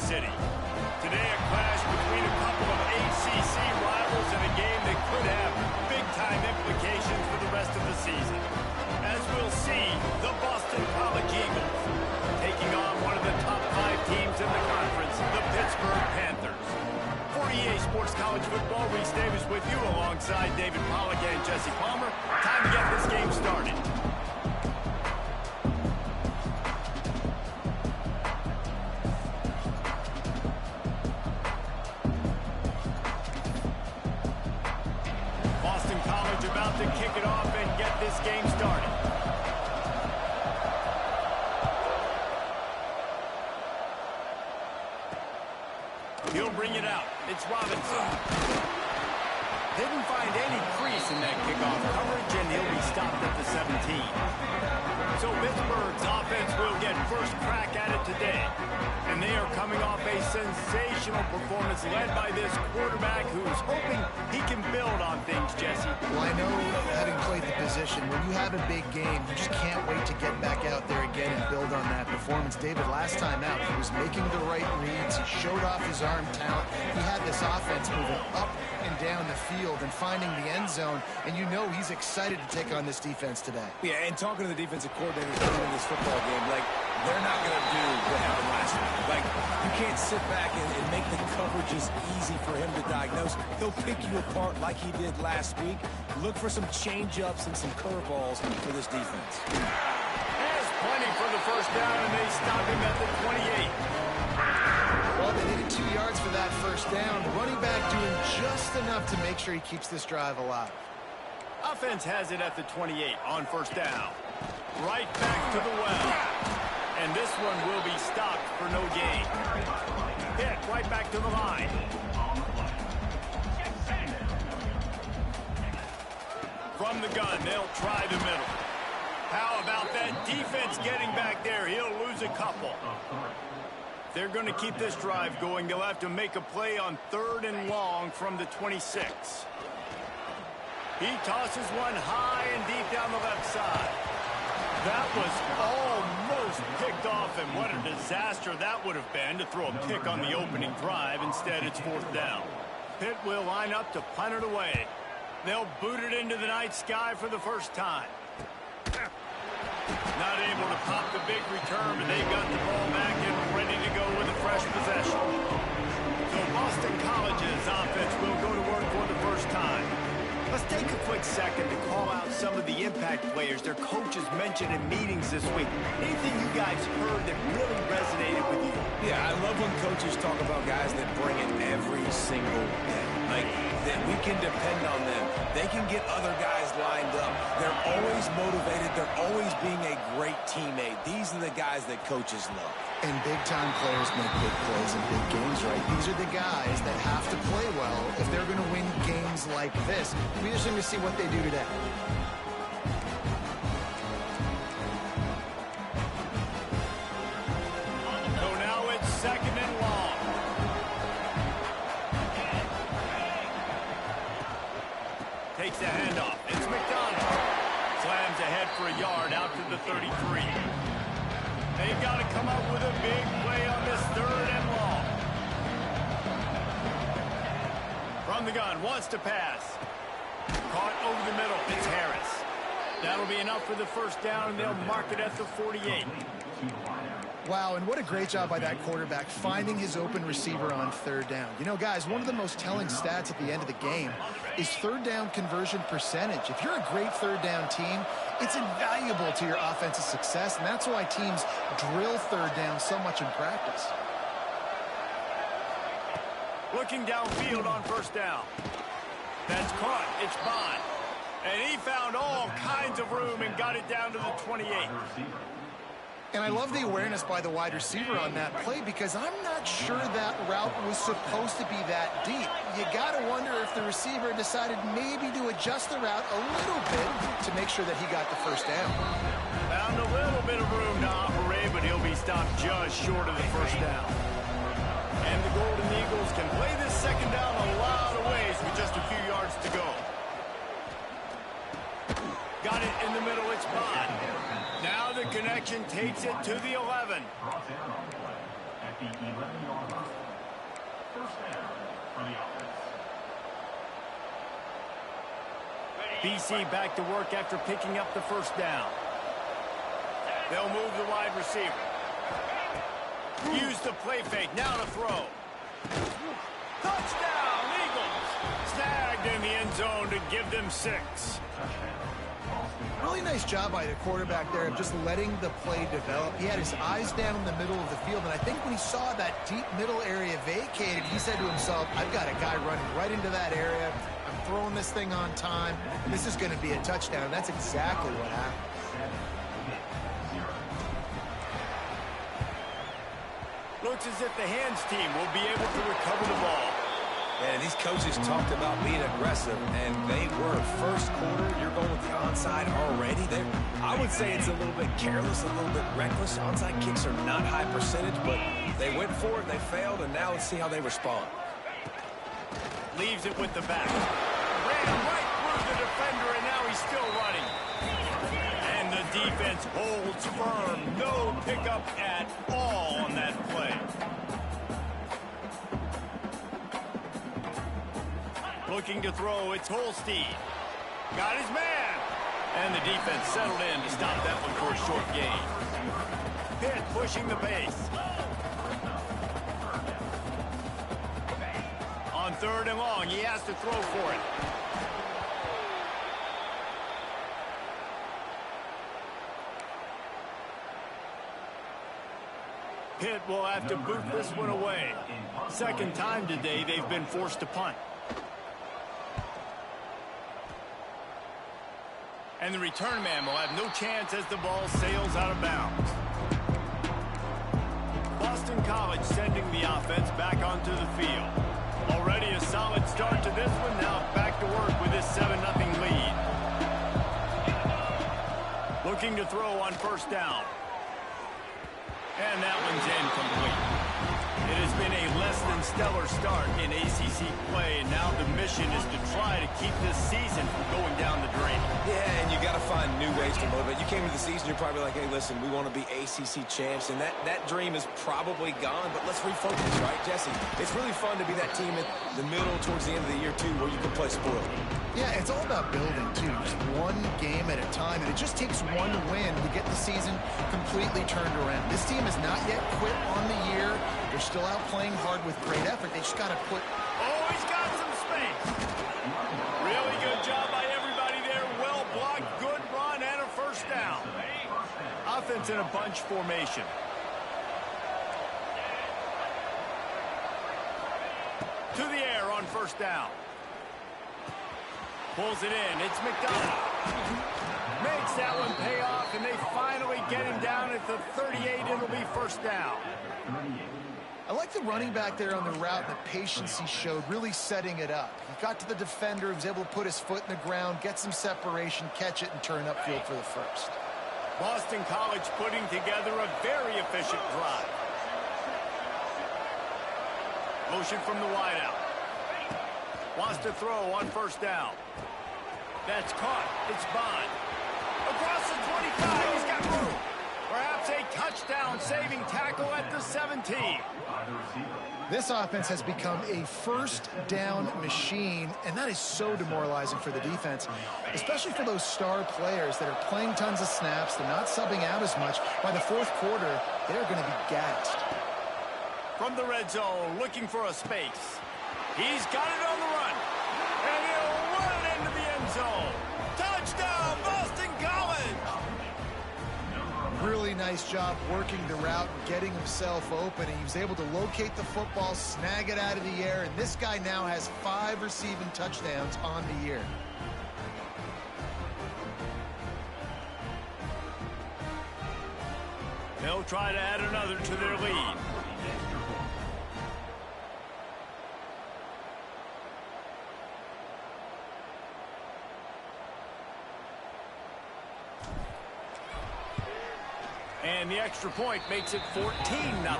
City. Today, a clash between a couple of ACC rivals in a game that could have big-time implications for the rest of the season. As we'll see, the Boston College Eagles taking on one of the top 5 teams in the conference, the Pittsburgh Panthers. For EA Sports College Football, Reese Davis with you alongside David Pollack and Jesse Palmer. Time to get this game started. Boston College about to kick it off and get this game started. He'll bring it out. It's Robinson. Didn't find any crease in that kickoff coverage, and he'll be stopped at the 17. So Pittsburgh's offense will get first crack at it today. And they are coming off a sensational performance led by this quarterback who's hoping he can build on things, Jesse. Well, I know, having played the position, when you have a big game, you just can't wait to get back out there again and build on that performance. David, last time out, he was making the right reads. He showed off his arm talent. He had this offense moving up and down the field and finding the end zone, and you know he's excited to take on this defense today. Yeah, and talking to the defensive coordinators in this football game, like, they're not going to do what happened last week. Like, you can't sit back and make the coverages easy for him to diagnose. He'll pick you apart like he did last week. Look for some change-ups and some curveballs for this defense. Has plenty for the first down, and they stop him at the 28. Well, they needed 2 yards for that first down. The running back doing just enough to make sure he keeps this drive alive. Offense has it at the 28 on first down. Right back to the well. And this one will be stopped for no gain. Hit right back to the line. From the gun, they'll try the middle. How about that defense getting back there? He'll lose a couple. They're going to keep this drive going. They'll have to make a play on 3rd and long from the 26. He tosses one high and deep down the left side. That was almost picked off, and what a disaster that would have been to throw a pick on the opening drive. Instead, it's 4th down. Pitt will line up to punt it away. They'll boot it into the night sky for the first time. Not able to pop the big return, but they got the ball back and ready to go with a fresh possession. So Boston College's offense will go to work for the first time. Let's take a quick second to call out some of the impact players their coaches mentioned in meetings this week. Anything you guys heard that really resonated with you? Yeah, I love when coaches talk about guys that bring it every single day. Like, that we can depend on them. They can get other guys lined up. They're always motivated. They're always being a great teammate. These are the guys that coaches love. And big-time players make big plays in big games, right? These are the guys that have to play well if they're going to win games like this. We just need to see what they do today. So now it's 2nd and long. Takes the handoff. It's McDonald. Slams ahead for a yard out to the 33. They've got to come up with a big play on this 3rd and long. From the gun, wants to pass. Caught over the middle. It's Harris. That'll be enough for the first down, and they'll mark it at the 48. Wow, and what a great job by that quarterback finding his open receiver on 3rd down. You know, guys, one of the most telling stats at the end of the game is 3rd down conversion percentage. If you're a great 3rd down team, it's invaluable to your offensive success, and that's why teams drill 3rd down so much in practice. Looking downfield on first down. That's caught. It's Bond. And he found all kinds of room and got it down to the 28. And I love the awareness by the wide receiver on that play because I'm not sure that route was supposed to be that deep. You got to wonder if the receiver decided maybe to adjust the route a little bit to make sure that he got the first down. Found a little bit of room to operate, but he'll be stopped just short of the first down. And the Golden Eagles can play this 2nd down a lot of ways with just a few yards to go. Got it in the middle. It's Bond. Now the connection takes it to the 11. BC back to work after picking up the first down. They'll move the wide receiver. Use the play fake. Now to throw. Touchdown, Eagles. Snagged in the end zone to give them 6. Really nice job by the quarterback there of just letting the play develop. He had his eyes down in the middle of the field, and I think when he saw that deep middle area vacated, he said to himself, I've got a guy running right into that area. I'm throwing this thing on time. This is going to be a touchdown. That's exactly what happened. Looks as if the hands team will be able to recover the ball. And these coaches talked about being aggressive, and they were. First quarter, you're going with the onside already. I would say it's a little bit careless, a little bit reckless. Onside kicks are not high percentage, but they went for it, they failed, and now let's see how they respond. Leaves it with the back. Ran right through the defender, and now he's still running. And the defense holds firm. No pickup at all on that play. Looking to throw, it's Holstein. Got his man. And the defense settled in to stop that one for a short gain. Pitt pushing the pace. On 3rd and long, he has to throw for it. Pitt will have to boot this one away. Second time today they've been forced to punt. And the return man will have no chance as the ball sails out of bounds. Boston College sending the offense back onto the field. Already a solid start to this one. Now back to work with this 7-0 lead. Looking to throw on 1st down. And that one's incomplete. It has been a less than stellar start in ACC play, and now the mission is to try to keep this season from going down the drain. Yeah, and you got to find new ways to motivate. You came to the season, you're probably like, hey, listen, we want to be ACC champs, and that dream is probably gone, but let's refocus, right, Jesse? It's really fun to be that team at the middle towards the end of the year, too, where you can play spoiled. Yeah, it's all about building, too. Just one game at a time, and it just takes one win to get the season completely turned around. This team has not yet quit on the year. They're still out playing hard with great effort. They just got to put... Oh, he's got some space. Really good job by everybody there. Well blocked, good run, and a 1st down. Offense in a bunch formation. To the air on 1st down. Pulls it in. It's McDonald. Makes that one pay off, and they finally get him down at the 38. It'll be 1st down. I like the running back there on the route and the patience he showed, really setting it up. He got to the defender, he was able to put his foot in the ground, get some separation, catch it, and turn upfield for the 1st. Boston College putting together a very efficient drive. Motion from the wideout. Wants to throw on 1st down. That's caught. It's Bond. Across the 25. He's got room. Perhaps a touchdown-saving tackle at the 17. This offense has become a 1st down machine, and that is so demoralizing for the defense, especially for those star players that are playing tons of snaps. They're not subbing out as much. By the 4th quarter, they're going to be gassed. From the red zone, looking for a space. He's got it on the run. And he'll run it into the end zone. Touchdown, Boston College! Really nice job working the route and getting himself open. He was able to locate the football, snag it out of the air, and this guy now has 5 receiving touchdowns on the year. They'll try to add another to their lead. And the extra point makes it 14-0.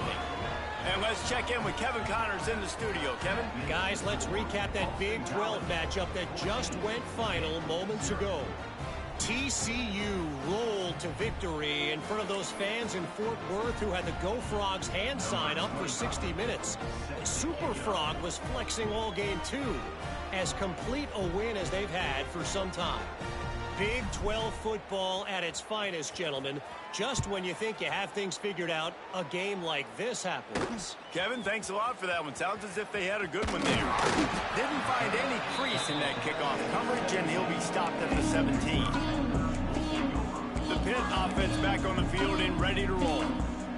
And let's check in with Kevin Connors in the studio. Kevin? Guys, let's recap that Big 12 matchup that just went final moments ago. TCU rolled to victory in front of those fans in Fort Worth who had the Go Frogs hand sign up for 60 minutes. Super Frog was flexing all game too. As complete a win as they've had for some time. Big 12 football at its finest, gentlemen. Just when you think you have things figured out, a game like this happens. Kevin, thanks a lot for that one. Sounds as if they had a good one there. Didn't find any crease in that kickoff coverage, and he'll be stopped at the 17. The Pitt offense back on the field and ready to roll.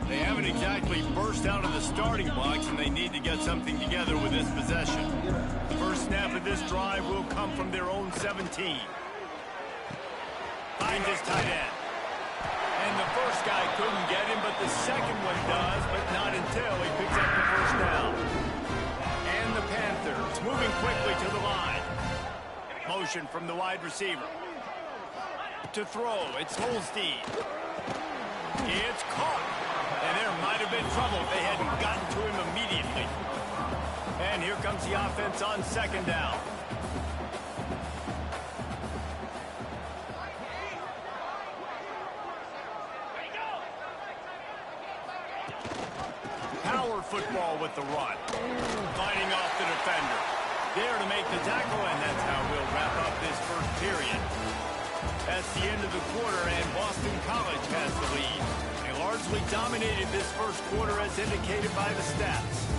They haven't exactly burst out of the starting blocks, and they need to get something together with this possession. The first snap of this drive will come from their own 17. Finds his tight end. And the first guy couldn't get him, but the second one does, but not until he picks up the first down. And the Panthers moving quickly to the line. Motion from the wide receiver. To throw, it's Holstein. It's caught. And there might have been trouble if they hadn't gotten to him immediately. And here comes the offense on second down. Power football with the run. Fighting off the defender. There to make the tackle, and that's how we'll wrap up this first period. That's the end of the quarter, and Boston College has the lead. They largely dominated this first quarter as indicated by the stats.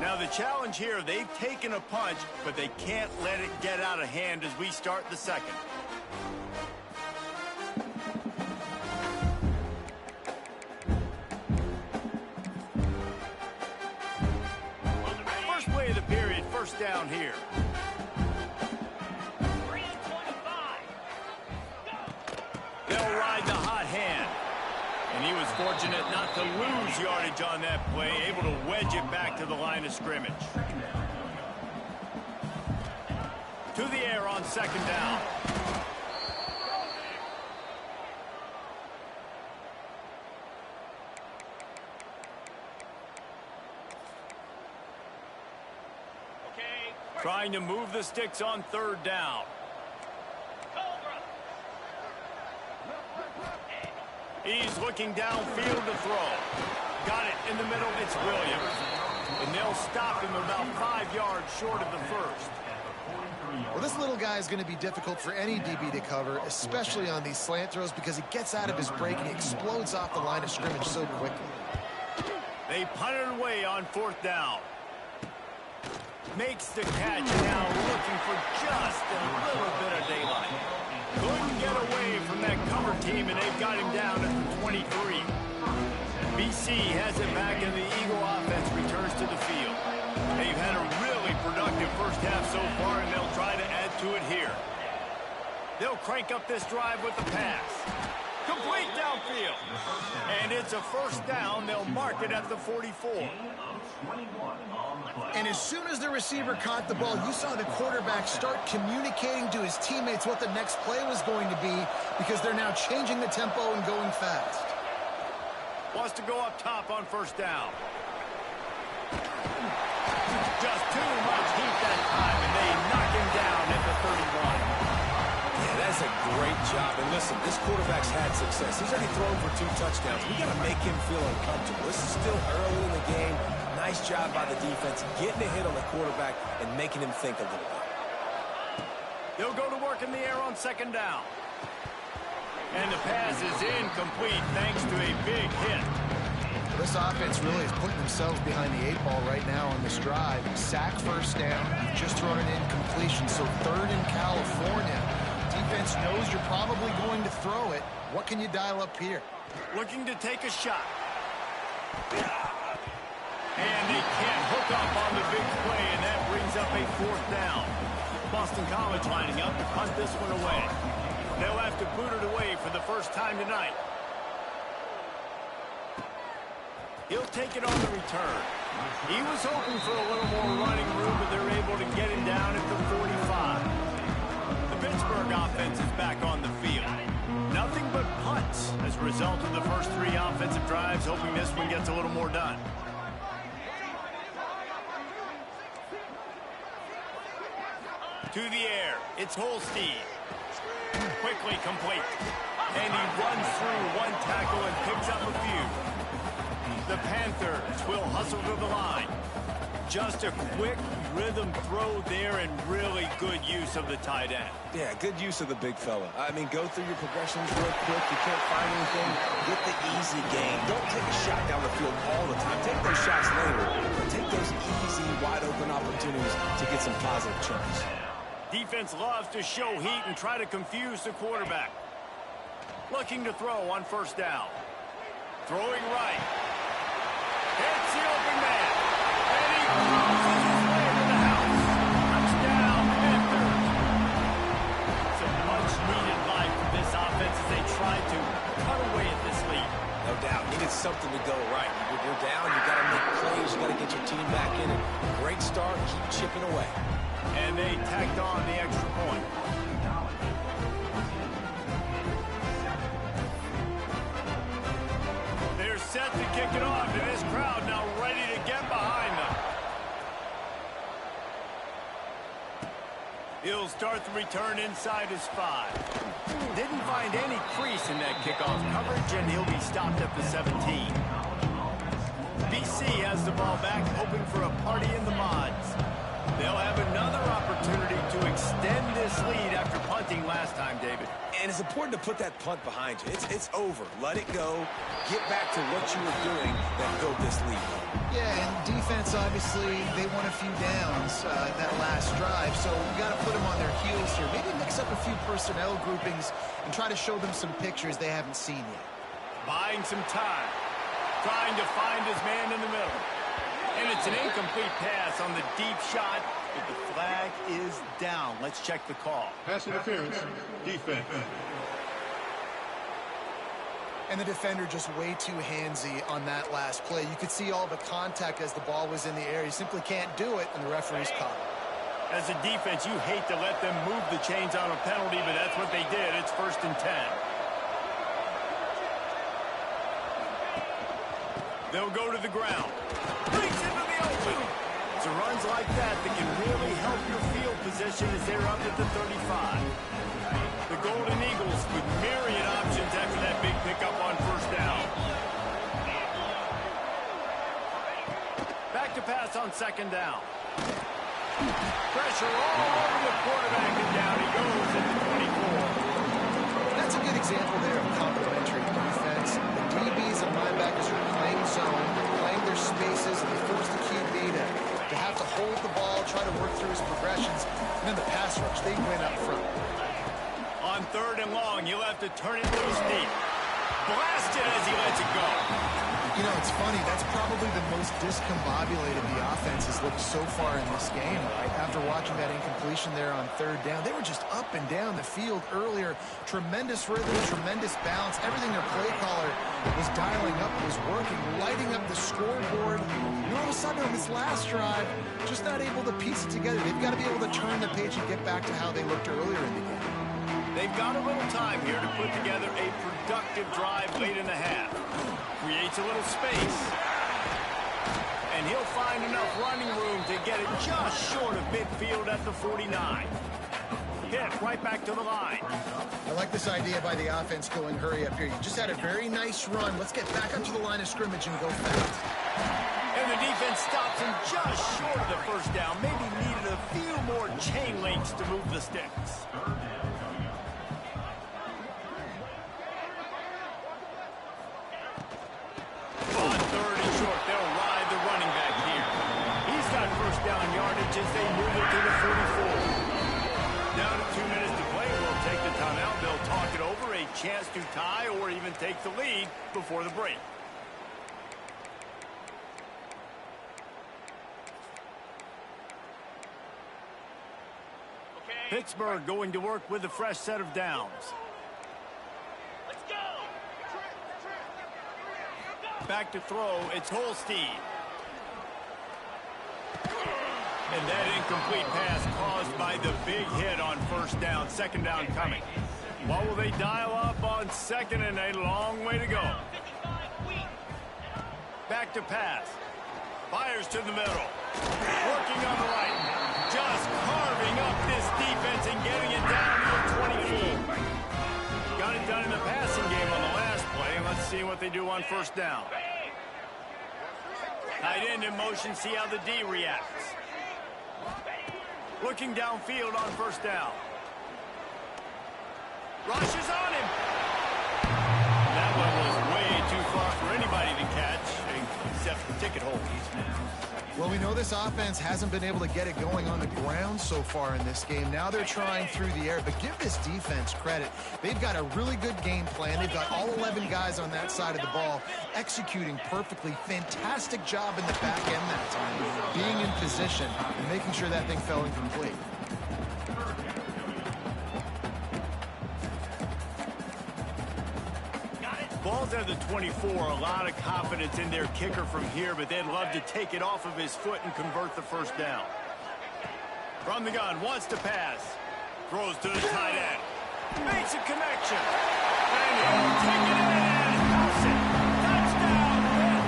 Now the challenge here, they've taken a punch, but they can't let it get out of hand as we start the second. First play of the period, first down here. They'll ride the hot hand. And he was fortunate not to lose yardage on that play, able to wedge it back to the line of scrimmage. To the air on second down. Trying to move the sticks on third down. He's looking downfield to throw. Got it in the middle. It's Williams. And they'll stop him about 5 yards short of the first. Well, this little guy is going to be difficult for any DB to cover, especially on these slant throws, because he gets out of his break and he explodes off the line of scrimmage so quickly. They punt it away on fourth down. Makes the catch now, looking for just a little bit of daylight. Couldn't get away from that cover team, and they've got him down at the 23. BC has it back, and the Eagle offense returns to the field. They've had a really productive first half so far, and they'll try to add to it here. They'll crank up this drive with the pass. Complete downfield. And it's a first down. They'll mark it at the 44. And as soon as the receiver caught the ball, you saw the quarterback start communicating to his teammates what the next play was going to be, because they're now changing the tempo and going fast. Wants to go up top on first down. Just too much heat that time, and they knock him down at the 31. Yeah, that's a great job. And listen, this quarterback's had success. He's already thrown for 2 touchdowns. We got to make him feel uncomfortable. This is still early in the game. Nice job by the defense, getting a hit on the quarterback and making him think a little bit. They'll go to work in the air on second down. And the pass is incomplete thanks to a big hit. This offense really is putting themselves behind the 8 ball right now on this drive. Sack first down. You've just thrown an incompletion, so third in California. Defense knows you're probably going to throw it. What can you dial up here? Looking to take a shot. And he can't hook up on the big play, and that brings up a fourth down. Boston College lining up to punt this one away. They'll have to boot it away for the first time tonight. He'll take it on the return. He was hoping for a little more running room, but they're able to get him down at the 45. The Pittsburgh offense is back on the field. Nothing but punts as a result of the first 3 offensive drives, hoping this one gets a little more done. To the air, it's Holstein. Quickly complete. And he runs through one tackle and picks up a few. The Panthers will hustle to the line. Just a quick rhythm throw there and really good use of the tight end. Yeah, good use of the big fella. I mean, go through your progressions real quick. You can't find anything. Get the easy game. Don't take a shot down the field all the time. Take those shots later, but take those easy, wide-open opportunities to get some positive chunks. Defense loves to show heat and try to confuse the quarterback. Looking to throw on first down. Throwing right. Hits the open man. And he cruises his way to the house. Touchdown, Panthers. Some much-needed life from this offense as they try to cut away at this lead. No doubt. Needed something to go right. You're down. You got to make plays. You got to get your team back in it. Great start. Keep chipping away. And they tacked on the extra point. They're set to kick it off, and this crowd now ready to get behind them. He'll start the return inside his 5. Didn't find any crease in that kickoff coverage, and he'll be stopped at the 17. BC has the ball back, hoping for a party in the mods. They'll have another opportunity to extend this lead after punting last time, David. And it's important to put that punt behind you. It's over. Let it go. Get back to what you were doing that built this lead. Yeah, and defense, obviously, they won a few downs that last drive, so you got to put them on their heels here. Maybe mix up a few personnel groupings and try to show them some pictures they haven't seen yet. Buying some time. Trying to find his man in the middle. And it's an incomplete pass on the deep shot, but the flag is down. Let's check the call. Pass interference, defense. And the defender just way too handsy on that last play. You could see all the contact as the ball was in the air. You simply can't do it, and the referee's caught it. As a defense, you hate to let them move the chains on a penalty, but that's what they did. It's 1st and 10. They'll go to the ground. Breaks into the open. It's runs like that can really help your field position as they're up at the 35. The Golden Eagles with myriad options after that big pickup on first down. Back to pass on 2nd down. Pressure all over the quarterback, and down he goes at the 24. That's a good example there of complementary defense. The DBs and linebackers are playing zone, playing their spaces, and they force the QB to have to hold the ball, try to work through his progressions, and then the pass rush, they win up front. On 3rd and long, he'll have to turn it loose deep. Blast it as he lets it go. You know, it's funny. That's probably the most discombobulated the offense has looked so far in this game, right? After watching that incompletion there on 3rd down, they were just up and down the field earlier. Tremendous rhythm, tremendous balance. Everything their play caller was dialing up was working, lighting up the scoreboard. And all of a sudden on this last drive, just not able to piece it together. They've got to be able to turn the page and get back to how they looked earlier in the game. They've got a little time here to put together a productive drive late in the half. Creates a little space. And he'll find enough running room to get it just short of midfield at the 49. Hit right back to the line. I like this idea by the offense going hurry up here. You just had a very nice run. Let's get back up to the line of scrimmage and go fast. And the defense stops him just short of the first down. Maybe needed a few more chain links to move the sticks. On 3rd and short, they'll ride the running back here. He's got first down yardage as they move it to the 44. Down to 2 minutes to play. We'll take the timeout. They'll talk it over. A chance to tie or even take the lead before the break. Pittsburgh going to work with a fresh set of downs. Back to throw, it's Holstein. And that incomplete pass caused by the big hit on first down. 2nd down coming. What will they dial up on 2nd and a long way to go? Back to pass. Fires to the middle. Working on the right. just carving up this defense and getting it down to the 24. Got it done in the passing game on the last play, and let's see what they do on first down. Tight end in motion, see how the D reacts. Looking downfield on first down. Rushes on him. That one was way too far for anybody to catch, except for ticket holders. Well, we know this offense hasn't been able to get it going on the ground so far in this game. Now they're trying through the air, but give this defense credit. They've got a really good game plan. They've got all 11 guys on that side of the ball executing perfectly. Fantastic job in the back end that time, being in position and making sure that thing fell incomplete. Ball's at the 24, a lot of confidence in their kicker from here, but they'd love to take it off of his foot and convert the first down. From the gun, wants to pass. Throws to the tight end. Makes a connection. And he'll take it in and house it. Touchdown, Pitt.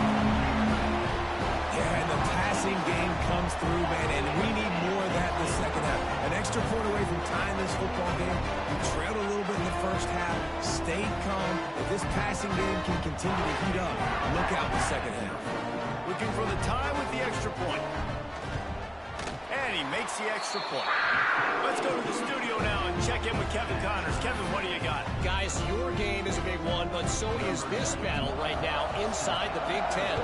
Yeah, and the passing game comes through, man, and we need more of that in the second half. An extra point away from tying this football game. We trailed a little bit in the first half, stayed calm. If this passing game can continue to heat up, look out in the second half. Looking for the tie with the extra point. And he makes the extra point. Let's go to the studio now and check in with Kevin Connors. Kevin, what do you got? Guys, your game is a big one, but so is this battle right now inside the Big Ten.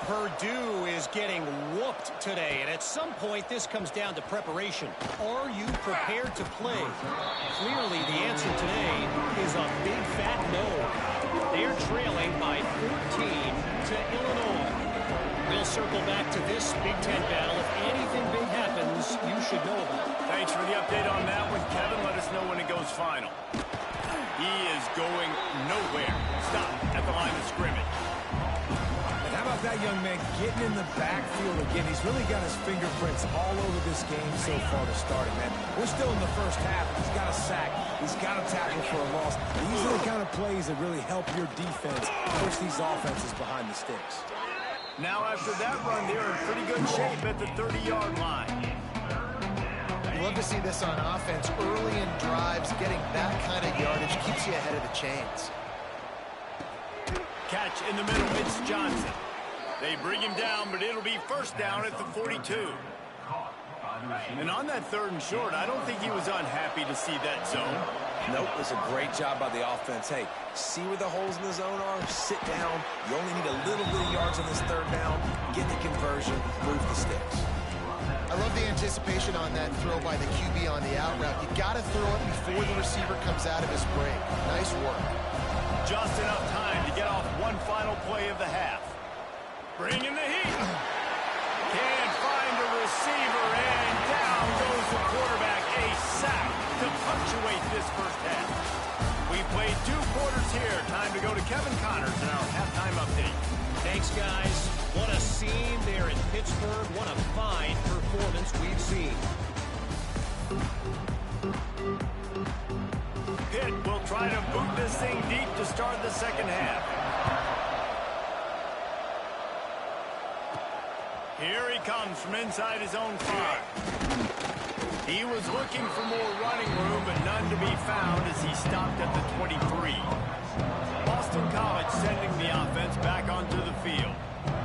Purdue is getting whooped today, and at some point this comes down to preparation. Are you prepared to play? Clearly the answer today is a big fat no. They're trailing by 14 to Illinois. We'll circle back to this Big Ten battle. If anything big happens, you should know about it. Thanks for the update on that one, Kevin. Let us know when it goes final. He is going nowhere. Stop at the line of scrimmage. How about that young man getting in the backfield again? He's really got his fingerprints all over this game so far to start it, man. We're still in the first half. He's got a sack. He's got a tackle for a loss. These are the kind of plays that really help your defense push these offenses behind the sticks. Now after that run, they're in pretty good shape at the 30-yard line. You love to see this on offense. Early in drives, getting that kind of yardage keeps you ahead of the chains. Catch in the middle, it's Johnson. They bring him down, but it'll be first down at the 42. And on that third and short, I don't think he was unhappy to see that zone. Nope, it was a great job by the offense. Hey, see where the holes in the zone are? Sit down. You only need a little bit of yards on this third down. Get the conversion, move the sticks. I love the anticipation on that throw by the QB on the out route. You got to throw it before the receiver comes out of his break. Nice work. Just enough time to get off one final play of the half. Bring in the heat. Can't find a receiver, and down goes the quarterback. A sack to punctuate this first half. We played 2 quarters here. Time to go to Kevin Connors in our halftime update. Thanks, guys. What a scene there in Pittsburgh. What a fine performance we've seen. Pitt will try to boot this thing deep to start the second half. Here he comes from inside his own 5. He was looking for more running room, but none to be found as he stopped at the 23. Boston College sending the offense back onto the field.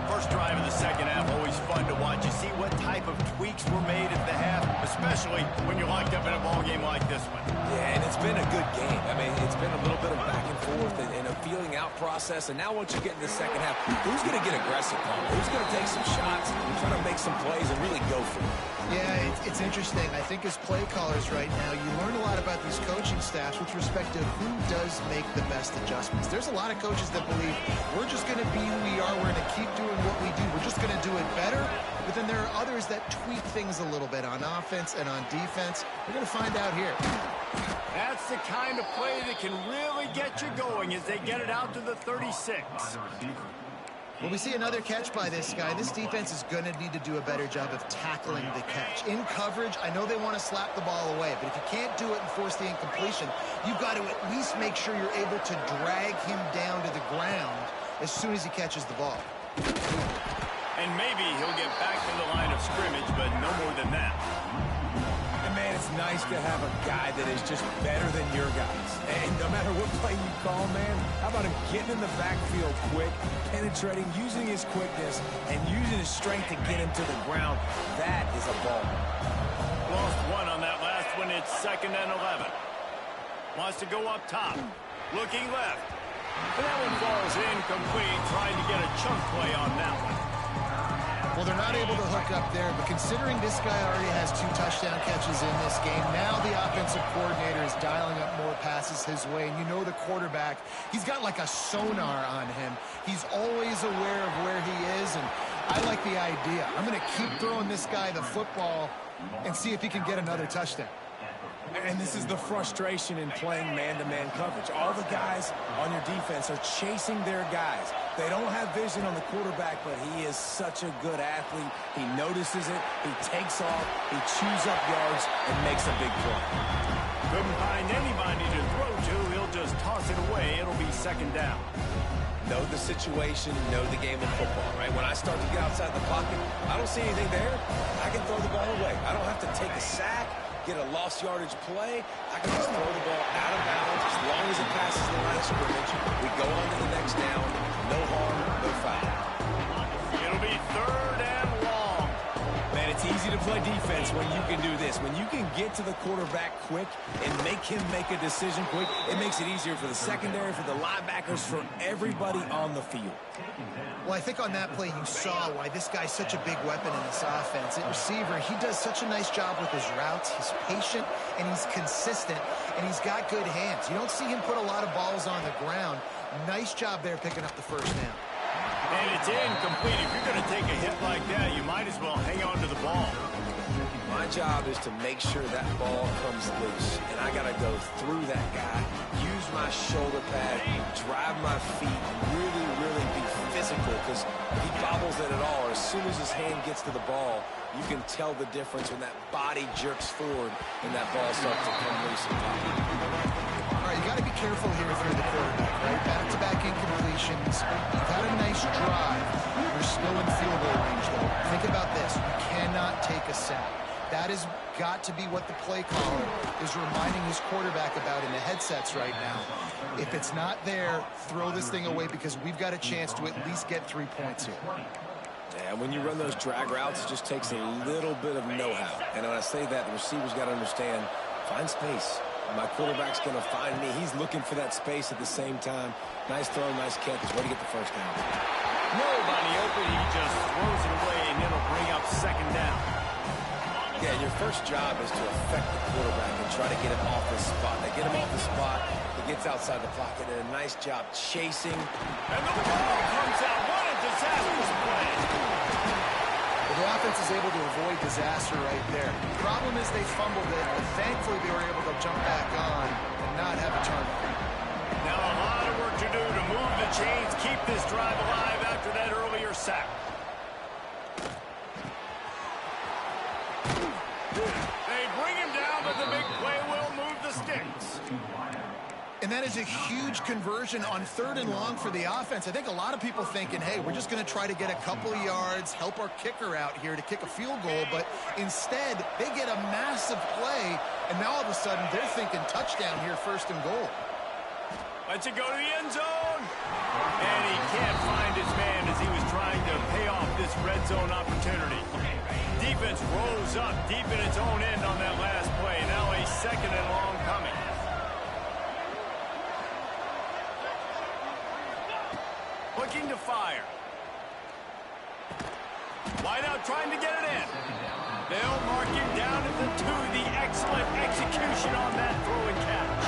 First drive of the second half, always fun to watch. You see what type of tweaks were made at the half, especially when you're locked up in a ball game like this one. Yeah, and it's been a good game. I mean, it's been a little bit of back and forth and a feeling out process. And now once you get in the second half, who's going to get aggressive, Paul? Who's going to take some shots, try to make some plays, and really go for it? Yeah, it's interesting. I think as play callers right now, you learn a lot about these coaching staffs with respect to who does make the best adjustments. There's a lot of coaches that believe we're just going to be who we are. We're going to keep doing what we do. We're just going to do it better. But then there are others that tweak things a little bit on offense and on defense. We're going to find out here. That's the kind of play that can really get you going as they get it out to the 36. Well, we see another catch by this guy. This defense is going to need to do a better job of tackling the catch. In coverage, I know they want to slap the ball away, but if you can't do it and force the incompletion, you've got to at least make sure you're able to drag him down to the ground as soon as he catches the ball. And maybe he'll get back to the line of scrimmage, but no more than that. And, man, it's nice to have a guy that is just better than your guys. And no matter what play you call, man, how about him getting in the backfield quick, penetrating, using his quickness, and using his strength to get him to the ground. That is a ball. Lost one on that last one. It's 2nd and 11. Wants to go up top. Looking left. And that one falls incomplete, trying to get a chunk play on that one. Well, they're not able to hook up there, but considering this guy already has 2 touchdown catches in this game, now the offensive coordinator is dialing up more passes his way. And you know the quarterback, he's got like a sonar on him. He's always aware of where he is, and I like the idea. I'm going to keep throwing this guy the football and see if he can get another touchdown. And this is the frustration in playing man-to-man coverage. All the guys on your defense are chasing their guys. They don't have vision on the quarterback, but he is such a good athlete. He notices it, he takes off, he chews up yards, and makes a big play. Couldn't find anybody to throw to. He'll just toss it away. It'll be 2nd down. Know the situation, know the game of football, right? When I start to get outside the pocket, I don't see anything there. I can throw the ball away. I don't have to take a sack, get a lost yardage play. I can just throw the ball out of bounds as long as it passes the line of scrimmage. We go on to the next down. No harm, no foul. It'll be 3rd and long. Man, it's easy to play defense when you can do this. When you can get to the quarterback quick and make him make a decision quick, it makes it easier for the secondary, for the linebackers, for everybody on the field. Well, I think on that play you saw why this guy's such a big weapon in this offense. At receiver, he does such a nice job with his routes. He's patient, and he's consistent, and he's got good hands. You don't see him put a lot of balls on the ground. Nice job there picking up the 1st down. And it's incomplete. If you're going to take a hit like that, you might as well hang on to the ball. My job is to make sure that ball comes loose, and I got to go through that guy, use my shoulder pad, drive my feet, really, really be physical, because if he bobbles it at all, or as soon as his hand gets to the ball, you can tell the difference when that body jerks forward and that ball starts to come loose and pop. All right, you got to be careful here if you're the quarterback, right? Back-to-back incompletions. You've had a nice drive. You're still in field goal range, though. Think about this. You cannot take a sack. That has got to be what the play caller is reminding his quarterback about in the headsets right now. If it's not there, throw this thing away because we've got a chance to at least get 3 points here. Yeah, when you run those drag routes, it just takes a little bit of know-how. And when I say that, the receiver's got to understand, find space. My quarterback's going to find me. He's looking for that space at the same time. Nice throw, nice catch. He's ready to get the 1st down. Nobody open. He just throws it away, and it'll bring up 2nd down. Yeah, your first job is to affect the quarterback and try to get him off his spot. They get him off the spot, he gets outside the pocket, and a nice job chasing. And the ball comes out. What a disastrous play. Well, the offense is able to avoid disaster right there. The problem is they fumbled it, but thankfully they were able to jump back on and not have a turnover. Now a lot of work to do to move the chains, keep this drive alive after that earlier sack. They bring him down, but the big play will move the sticks. And that is a huge conversion on 3rd and long for the offense. I think a lot of people thinking, hey, we're just going to try to get a couple of yards, help our kicker out here to kick a field goal. But instead, they get a massive play, and now all of a sudden they're thinking touchdown here, 1st and goal. Lets it go to the end zone. And he can't find his man as he was trying to pay off this red zone opportunity. Defense rose up deep in its own end on that last play. Now a 2nd and long coming. Looking to fire. Wide out trying to get it in. They'll mark him down at the 2. The excellent execution on that throw and catch.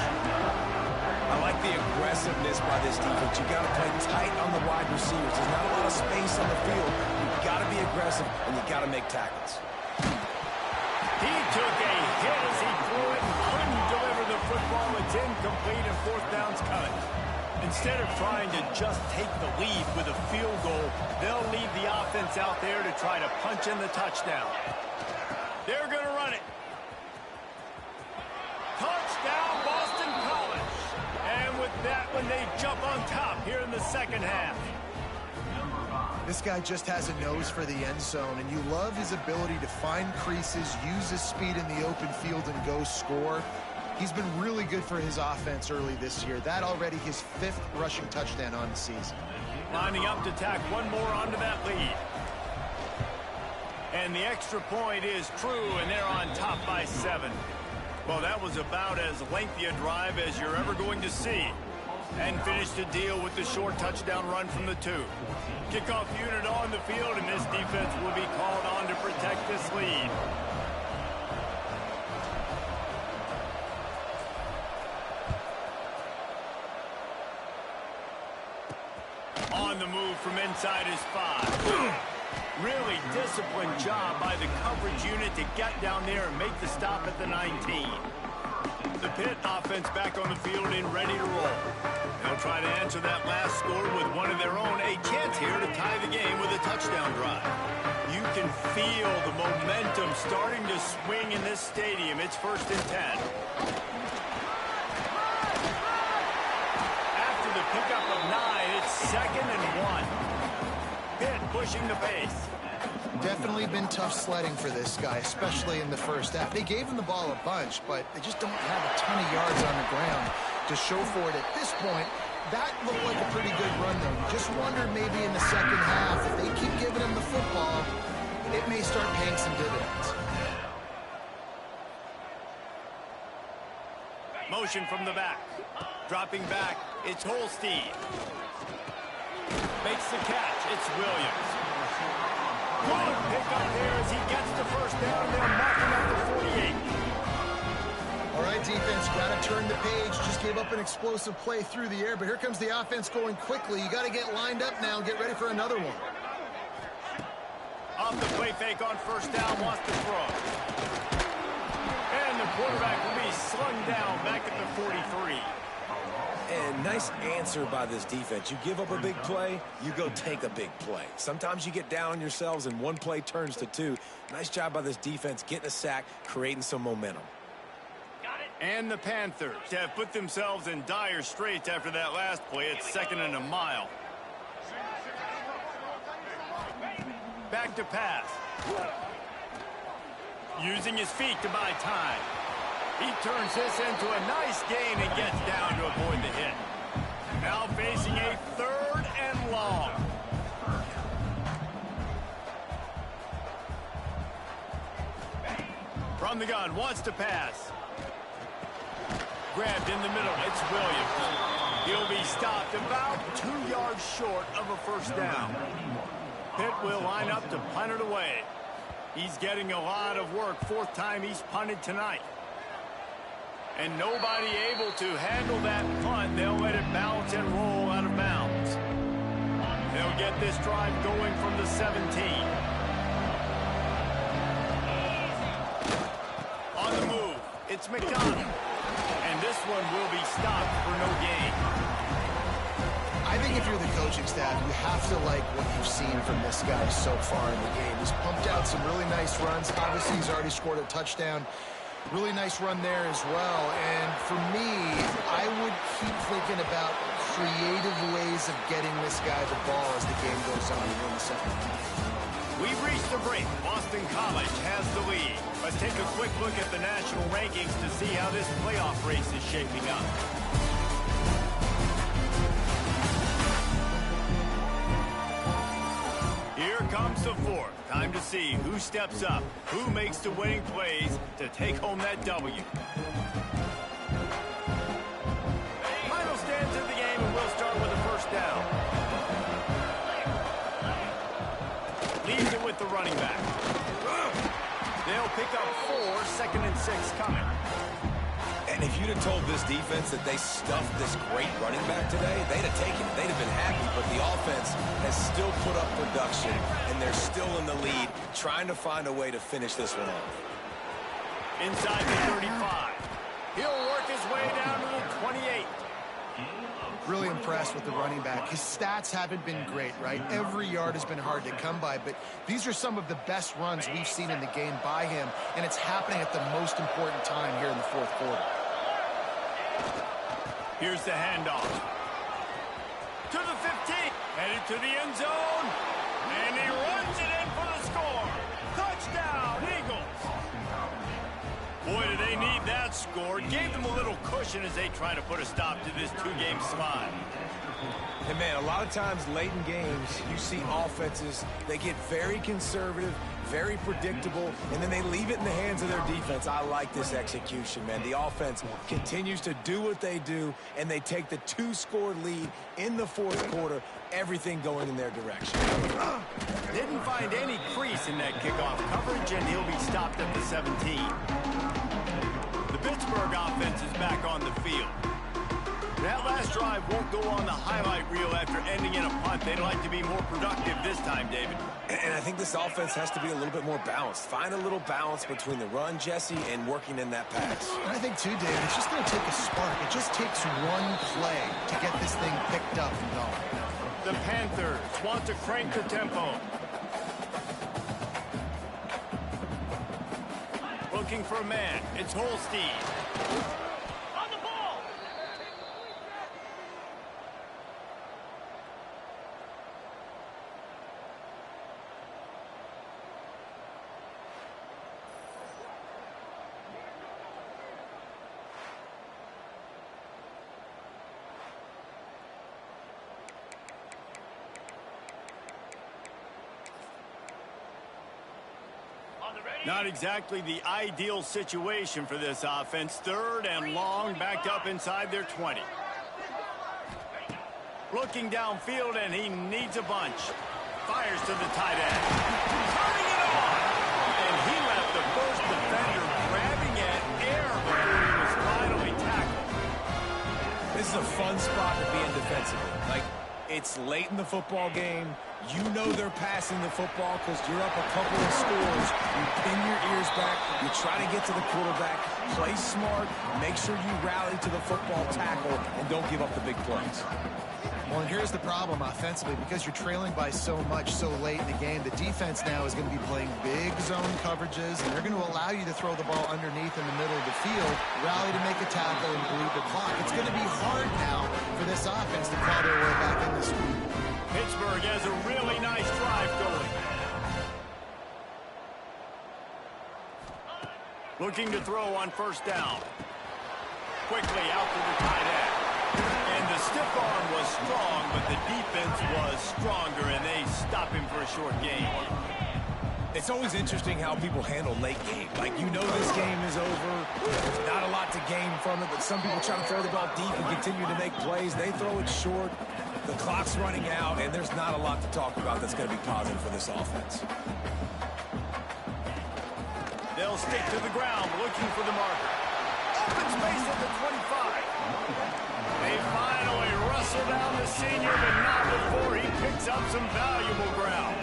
I like the aggressiveness by this defense. You got to play tight on the wide receivers. There's not a lot of space on the field. You've got to be aggressive, and you got to make tackles. He took a hit as he threw it and couldn't deliver the football. It's incomplete and 4th down's coming. Instead of trying to just take the lead with a field goal, they'll leave the offense out there to try to punch in the touchdown. They're going to run it. Touchdown, Boston College. And with that one, they jump on top here in the 2nd half. This guy just has a nose for the end zone, and you love his ability to find creases, use his speed in the open field, and go score. He's been really good for his offense early this year. That already his 5th rushing touchdown on the season. Lining up to tack one more onto that lead. And the extra point is true, and they're on top by 7. Well, that was about as lengthy a drive as you're ever going to see. And finished the deal with the short touchdown run from the 2. Kickoff unit on the field, and this defense will be called on to protect this lead. On the move from inside his 5. Really disciplined job by the coverage unit to get down there and make the stop at the 19. The Pitt offense back on the field and ready to roll. They'll try to answer that last score with one of their own. A chance here to tie the game with a touchdown drive. You can feel the momentum starting to swing in this stadium. It's 1st and 10. After the pickup of 9, it's 2nd and 1. Pitt pushing the pace. Definitely been tough sledding for this guy, especially in the first half. They gave him the ball a bunch, but they just don't have a ton of yards on the ground to show for it at this point. That looked like a pretty good run, though. You just wonder maybe in the second half, if they keep giving him the football, it may start paying some dividends. Motion from the back. Dropping back, it's Holstein. Makes the catch, it's Williams. Good pick up there as he gets the first down. They'll mark him at the 48. All right, defense, got to turn the page. Just gave up an explosive play through the air, but here comes the offense going quickly. You got to get lined up now and get ready for another one. Off the play fake on first down, wants to throw. And the quarterback will be slung down back at the 43. And nice answer by this defense. You give up a big play, you go take a big play. Sometimes you get down on yourselves and one play turns to 2. Nice job by this defense getting a sack, creating some momentum. And the Panthers have put themselves in dire straits after that last play. It's 2nd and a mile. Back to pass. Using his feet to buy time. He turns this into a nice gain and gets down to avoid the hit. Now facing a 3rd and long. From the gun, wants to pass. Grabbed in the middle, it's Williams. He'll be stopped about 2 yards short of a first down. Pitt will line up to punt it away. He's getting a lot of work. 4th time he's punted tonight. And nobody able to handle that punt. They'll let it bounce and roll out of bounds. They'll get this drive going from the 17. On the move, it's McDonald. And this one will be stopped for no gain. I think if you're the coaching staff, you have to like what you've seen from this guy so far in the game. He's pumped out some really nice runs. Obviously, he's already scored a touchdown. Really nice run there as well. And for me, I would keep thinking about creative ways of getting this guy the ball as the game goes on here in the second half. We've reached the break. Boston College has the lead. Let's take a quick look at the national rankings to see how this playoff race is shaping up. Here comes the 4th. Time to see who steps up, who makes the winning plays to take home that W. Final stands of the game, and we'll start with a first down. Leads it with the running back. They'll pick up 4, 2nd and 6 coming. And if you'd have told this defense that they stuffed this great running back today, they'd have taken it. They'd have been happy, but the offense has still put up production, and they're still in the lead, trying to find a way to finish this one off. Inside the 35. He'll work his way down to the 28. Really impressed with the running back. His stats haven't been great, right? Every yard has been hard to come by, but these are some of the best runs we've seen in the game by him, and it's happening at the most important time here in the 4th quarter. Here's the handoff. To the 15. Headed to the end zone. Boy, do they need that score. Gave them a little cushion as they try to put a stop to this two-game slide. And, man, a lot of times late in games, you see offenses, they get very conservative, very predictable, and then they leave it in the hands of their defense. I like this execution, man. The offense continues to do what they do, and they take the two-score lead in the fourth quarter, everything going in their direction. Didn't find any crease in that kickoff coverage, and he'll be stopped at the 17. The Pittsburgh offense is back on the field. That last drive won't go on the highlight reel after ending in a punt. They'd like to be more productive this time, David. And I think this offense has to be a little bit more balanced. Find a little balance between the run, Jesse, and working in that pass. And I think, too, David, it's just going to take a spark. It just takes one play to get this thing picked up and going. The Panthers want to crank the tempo. Looking for a man. It's Holstein. On the ball. Not exactly the ideal situation for this offense. Third and long, backed up inside their 20. Looking downfield, and he needs a bunch. Fires to the tight end. Turning it on! And he left the first defender grabbing at air before he was finally tackled. This is a fun spot to be in defensively. Like, it's late in the football game. You know they're passing the football because you're up a couple of scores. You pin your ears back. You try to get to the quarterback. Play smart. Make sure you rally to the football tackle and don't give up the big plays. Well, and here's the problem offensively. Because you're trailing by so much so late in the game, the defense now is going to be playing big zone coverages, and they're going to allow you to throw the ball underneath in the middle of the field, rally to make a tackle, and bleed the clock. It's going to be hard now for this offense to claw their way back in this week. Pittsburgh has a really nice drive going. Looking to throw on first down. Quickly out to the tight end. And the stiff arm was strong, but the defense was stronger, and they stop him for a short gain. It's always interesting how people handle late game. Like, you know this game is over. There's not a lot to gain from it, but some people try to throw the ball deep and continue to make plays. They throw it short. The clock's running out, and there's not a lot to talk about that's going to be positive for this offense. They'll stick to the ground, looking for the marker. Open space at the 25. They finally wrestle down the senior, but not before he picks up some valuable ground.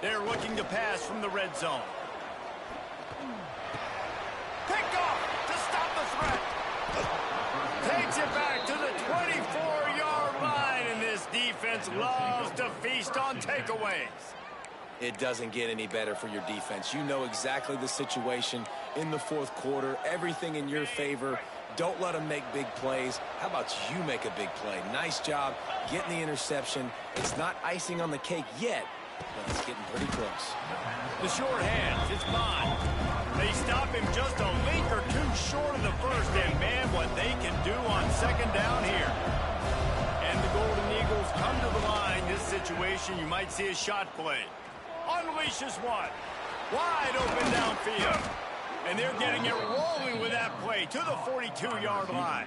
They're looking to pass from the red zone. Picked off to stop the threat. Takes it back to the 24-yard line, and this defense loves to feast on takeaways. It doesn't get any better for your defense. You know exactly the situation in the fourth quarter. Everything in your favor. Don't let them make big plays. How about you make a big play? Nice job getting the interception. It's not icing on the cake yet, but it's getting pretty close. The short hands, it's Bond. They stop him just a link or two short of the first, and man, what they can do on second down here. And the Golden Eagles come to the line. This situation, you might see a shot play. Unleashes one. Wide open downfield. And they're getting it rolling with that play to the 42-yard line.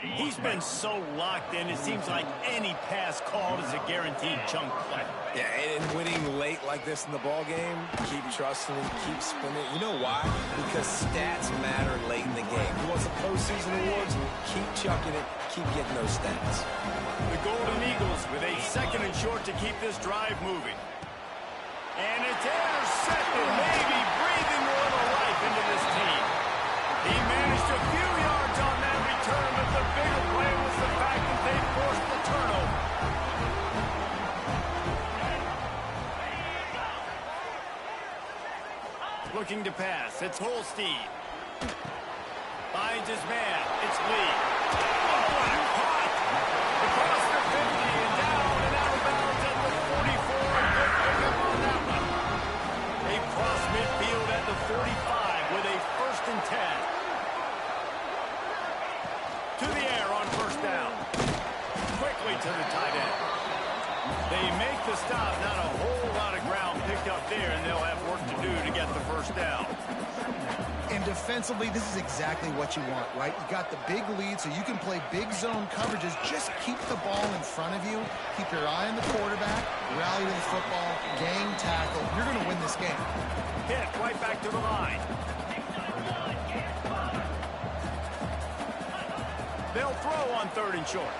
He's been so locked in, it seems like any pass called is a guaranteed chunk play. Yeah, and winning late like this in the ball game, keep trusting him, keep spinning. You know why? Because stats matter late in the game. You want some postseason awards? Keep chucking it, keep getting those stats. The Golden Eagles with a second and short to keep this drive moving. And it's intercepted, maybe breathing a little life into this team. He managed a few yards on that return, but the bigger play was the fact that they forced the turnover. Looking to pass, it's Holstein. Finds his man, it's Lee. Oh, and caught! Across the 50 and down and out of bounds at the 44. Good pickup on that one. to the air on first down. Quickly to the tight end. They make the stop. Not a whole lot of ground picked up there, and they'll have work to do to get the first down. And defensively, this is exactly what you want, right? You got the big lead, so you can play big zone coverages. Just keep the ball in front of you. Keep your eye on the quarterback. Rally to the football. Gang tackle. You're going to win this game. Hit right back to the line. They'll throw on 3rd and short.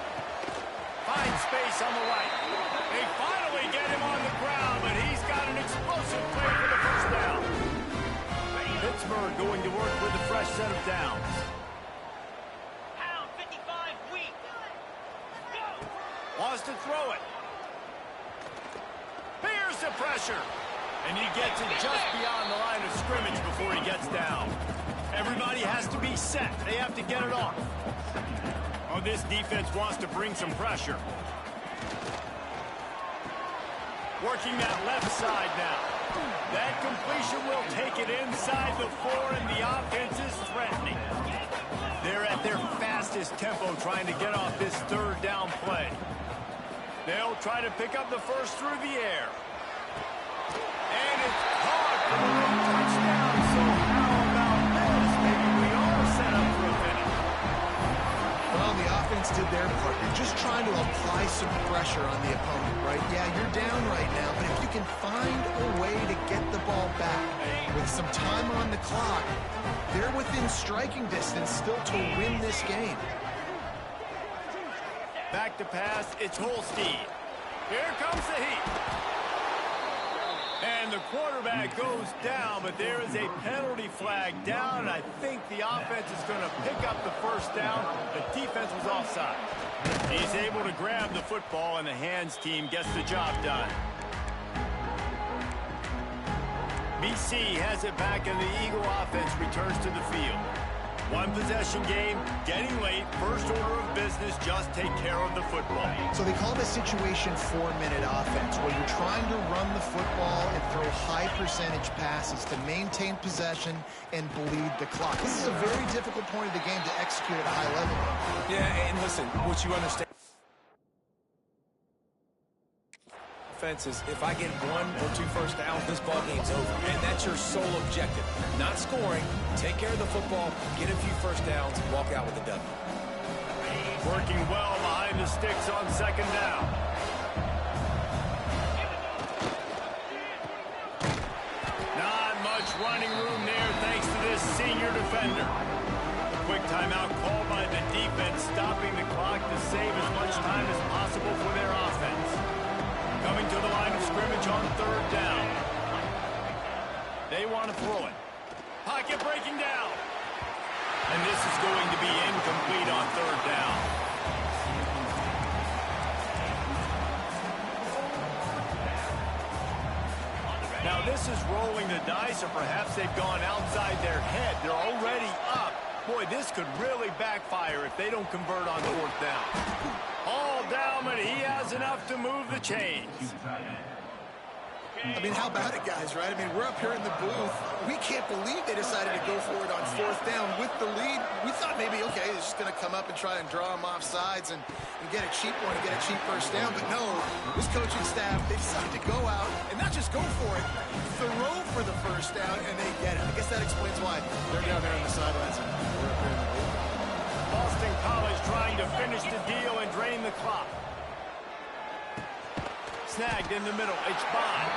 Find space on the right. They finally get him on the ground, but he's got an explosive play for the first down. Pittsburgh going to work with a fresh set of downs. Pound 55 weak. Go. Wants to throw it. Here's the pressure. And he gets it just beyond the line of scrimmage before he gets down. Everybody has to be set. They have to get it off. Oh, this defense wants to bring some pressure. Working that left side now. That completion will take it inside the 4, and the offense is threatening. They're at their fastest tempo trying to get off this 3rd down play. They'll try to pick up the first through the air. And it's caught for a touchdown. So how about this? Maybe we all set up for a finish. Well, the offense did their part. They're just trying to apply some pressure on the opponent, right? Yeah, you're down right now, but if you can find a way to get the ball back with some time on the clock, they're within striking distance still to win this game. Back to pass, it's Holstein. Here comes the heat. And the quarterback goes down, but there is a penalty flag down, and I think the offense is going to pick up the first down. The defense was offside. He's able to grab the football, and the hands team gets the job done. BC has it back, and the Eagle offense returns to the field. One possession game, getting late, first order of business, just take care of the football. So they call this situation 4-minute offense, where you're trying to run the football and throw high percentage passes to maintain possession and bleed the clock. This is a very difficult point of the game to execute at a high level. Yeah, and listen, what you understand is if I get 1 or 2 first downs, this ball game's over. And that's your sole objective. Not scoring, take care of the football, get a few first downs, walk out with a W. Working well behind the sticks on 2nd down. Not much running room there thanks to this senior defender. A quick timeout called by the defense, stopping the clock to save as much time as possible for their offense. Coming to the line of scrimmage on 3rd down. They want to throw it. Pocket breaking down. And this is going to be incomplete on 3rd down. Now this is rolling the dice, or perhaps they've gone outside their head. They're already up. Boy, this could really backfire if they don't convert on 4th down. All down, but he has enough to move the chains. I mean, how about it, guys, right? I mean, we're up here in the booth. We can't believe they decided to go for it on 4th down with the lead. We thought maybe, okay, they're just going to come up and try and draw them off sides and get a cheap one and get a cheap first down. But no, this coaching staff, they decided to go out and not just go for it, throw for the first down, and they get it. I guess that explains why they're down there on the sidelines and we're up here in the booth. Boston College trying to finish the deal and drain the clock. Snagged in the middle. It's Bond.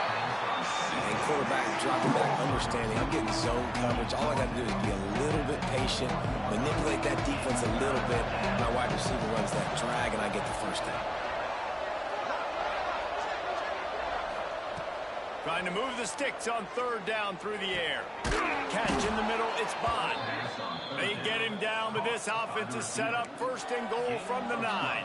And quarterback dropping back, understanding I'm getting zone coverage. All I got to do is be a little bit patient, manipulate that defense a little bit. My wide receiver runs that drag, and I get the first down. Trying to move the sticks on 3rd down through the air. Catch in the middle. It's Bond. They get him down, but this offense is set up 1st and goal from the 9.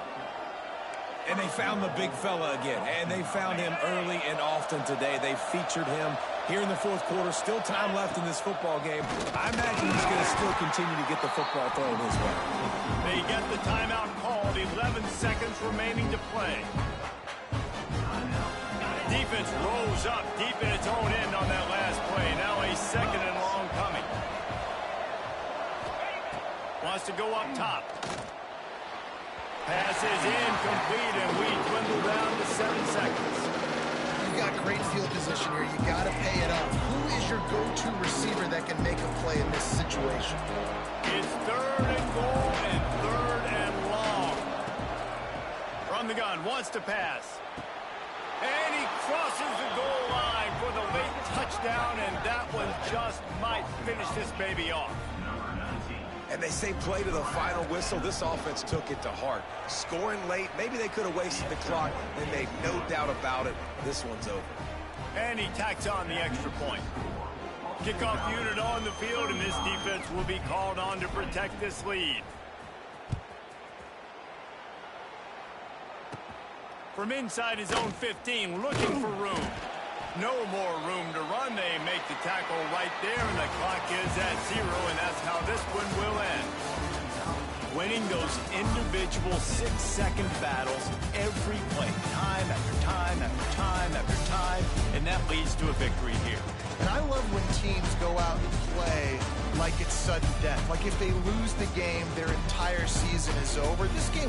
And they found the big fella again, and they found him early and often today. They featured him here in the 4th quarter. Still time left in this football game. I imagine he's going to still continue to get the football thrown his way. They get the timeout called. 11 seconds remaining to play. Defense rolls up deep in its own end on that last play. Now a 2nd and long coming. Wants to go up top. Pass is incomplete, and we dwindle down to 7 seconds. You got great field position here. You got to pay it off. Who is your go-to receiver that can make a play in this situation? It's 3rd and goal and 3rd and long. From the gun, wants to pass. And he crosses the goal line for the late touchdown, and that one just might finish this baby off. And they say play to the final whistle. This offense took it to heart. Scoring late, maybe they could have wasted the clock. They made no doubt about it. This one's over. And he tacks on the extra point. Kickoff unit on the field, and this defense will be called on to protect this lead. From inside his own 15, looking for room. No more room to run. They make the tackle right there, and the clock is at 0, and that's how this one will end. Winning those individual 6-second battles every play, time after time after time after time, and that leads to a victory here. And I love when teams go out and play like it's sudden death. Like if they lose the game, their entire season is over. This game